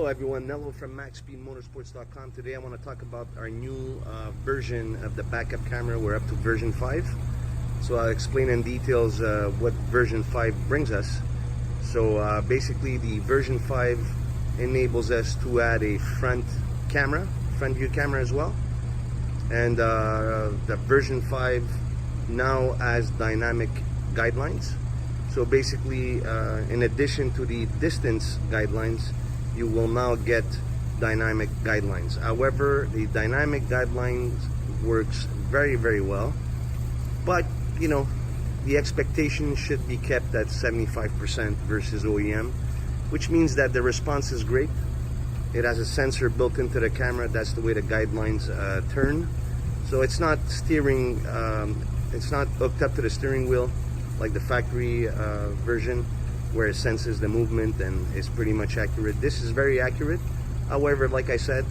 Hello everyone, Nello from MaxSpeedMotorsports.com. Today I want to talk about our new version of the backup camera. We're up to version 5. So I'll explain in details what version 5 brings us. So basically the version 5 enables us to add a front view camera as well. And the version 5 now has dynamic guidelines. So basically in addition to the distance guidelines, you will now get dynamic guidelines. However, the dynamic guidelines works very, very well, but you know, the expectation should be kept at 75% versus OEM, which means that the response is great. It has a sensor built into the camera. That's the way the guidelines turn. So it's not steering, it's not hooked up to the steering wheel like the factory version, where it senses the movement and is pretty much accurate. This is very accurate. However, like I said,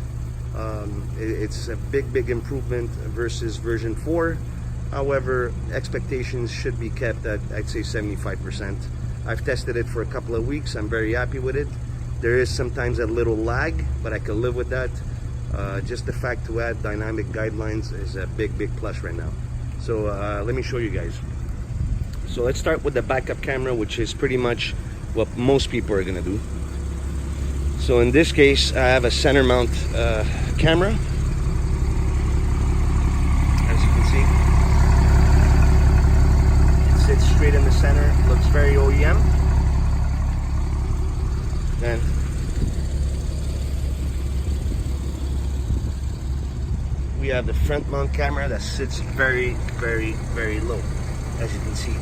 it's a big improvement versus version 4. However, expectations should be kept at, I'd say, 75%. I've tested it for a couple of weeks. I'm very happy with it. There is sometimes a little lag, but I can live with that. Just the fact to add dynamic guidelines is a big plus right now. So let me show you guys. So let's start with the backup camera, which is pretty much what most people are gonna do. So in this case, I have a center mount camera. As you can see, it sits straight in the center, looks very OEM. And we have the front mount camera that sits very low, as you can see.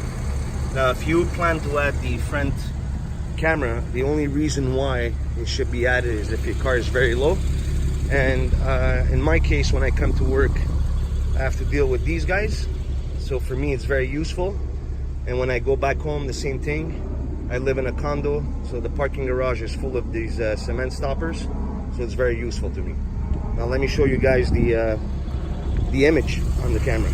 Now, if you plan to add the front camera, the only reason why it should be added is if your car is very low. And in my case, when I come to work, I have to deal with these guys. So for me, it's very useful. And when I go back home, the same thing. I live in a condo, so the parking garage is full of these cement stoppers. So it's very useful to me. Now let me show you guys the image on the camera.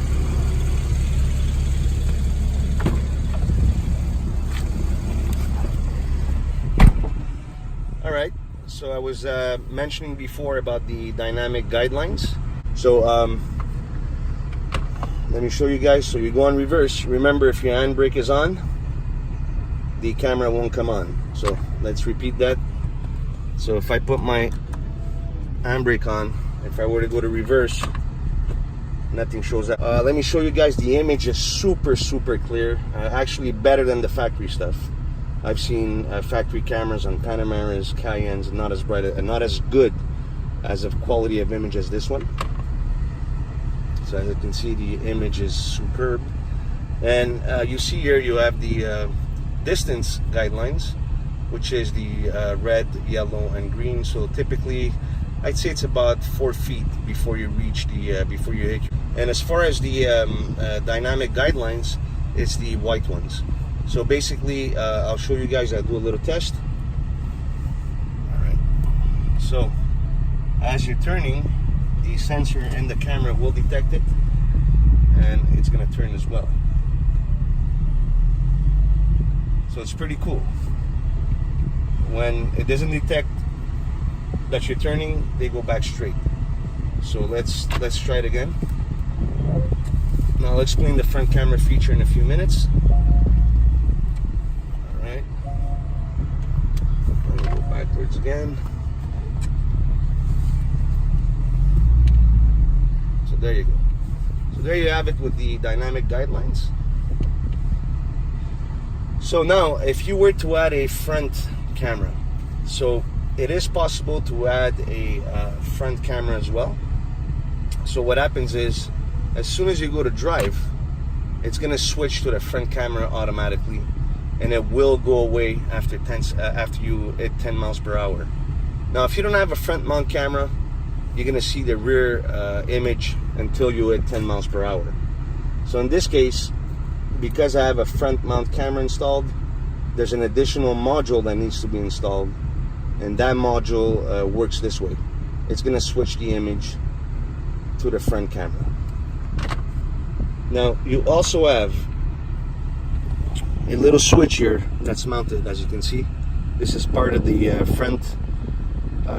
Alright, so I was mentioning before about the dynamic guidelines. So let me show you guys. So you go on reverse. Remember, if your handbrake is on, the camera won't come on. So let's repeat that. So if I put my handbrake on, if I were to go to reverse, nothing shows up. Let me show you guys. The image is super clear, actually better than the factory stuff. I've seen factory cameras on Panameras, Cayennes, not as bright and not as good as of quality of image as this one. So as you can see, the image is superb. And you see here you have the distance guidelines, which is the red, yellow, and green. So typically, I'd say it's about 4 feet before you reach the before you hit. And as far as the dynamic guidelines, it's the white ones. So basically, I'll show you guys. I'll do a little test. All right. So as you're turning, the sensor in the camera will detect it, and it's going to turn as well. So it's pretty cool. When it doesn't detect that you're turning, they go back straight. So let's try it again. Now I'll explain the front camera feature in a few minutes. Alright. I'm gonna go backwards again. So there you go. So there you have it with the dynamic guidelines. So now, if you were to add a front camera, so it is possible to add a front camera as well. So what happens is, as soon as you go to drive, it's going to switch to the front camera automatically, and it will go away after you hit 10 miles per hour. Now, if you don't have a front mount camera, you're going to see the rear image until you hit 10 miles per hour. So in this case, because I have a front mount camera installed, there's an additional module that needs to be installed, and that module works this way. It's going to switch the image to the front camera. Now you also have a little switch here that's mounted, as you can see. This is part of the front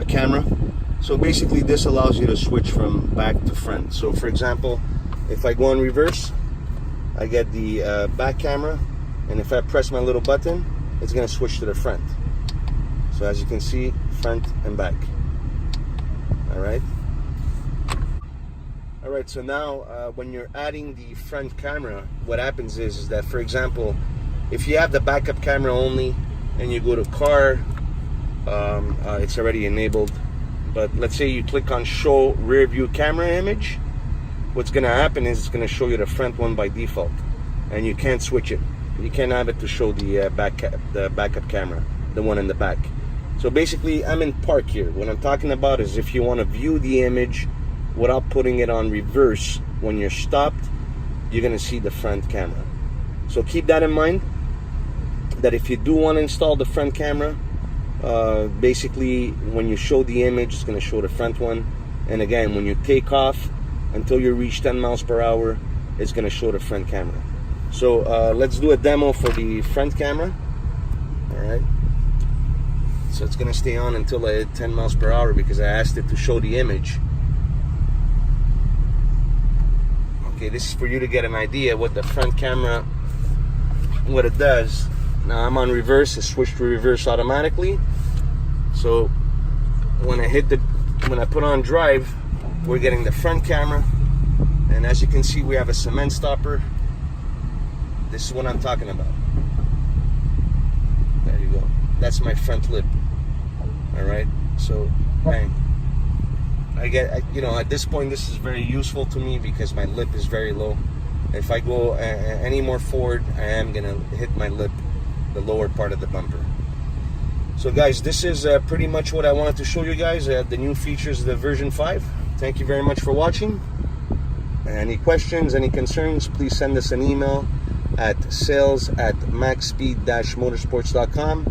camera. So basically this allows you to switch from back to front. So for example, if I go in reverse, I get the back camera, and if I press my little button, it's going to switch to the front. So as you can see, front and back. Alright, so now when you're adding the front camera, what happens is that, for example, if you have the backup camera only and you go to car, it's already enabled. But let's say you click on show rear view camera image, what's going to happen is it's going to show you the front one by default, and you can't switch it. You can't have it to show the backup camera, the one in the back. So basically, I'm in park here. What I'm talking about is if you want to view the image without putting it on reverse, when you're stopped, you're going to see the front camera. So keep that in mind, that if you do want to install the front camera, basically when you show the image, it's going to show the front one. And again, when you take off until you reach 10 miles per hour, it's going to show the front camera. So let's do a demo for the front camera. Alright, so it's going to stay on until I hit 10 miles per hour because I asked it to show the image. Okay, this is for you to get an idea what the front camera, what it does. Now I'm on reverse, it switched to reverse automatically. So when I put on drive, we're getting the front camera, and as you can see, we have a cement stopper. This is what I'm talking about. There you go. That's my front lip. All right. So bang. You know, at this point, this is very useful to me because my lip is very low. If I go any more forward, I am gonna hit my lip, the lower part of the bumper. So guys, this is pretty much what I wanted to show you guys, the new features of the version 5. Thank you very much for watching. Any questions, any concerns, please send us an email at sales@maxspeed-motorsports.com,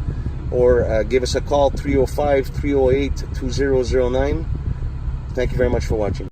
or give us a call, 305-308-2009. Thank you very much for watching.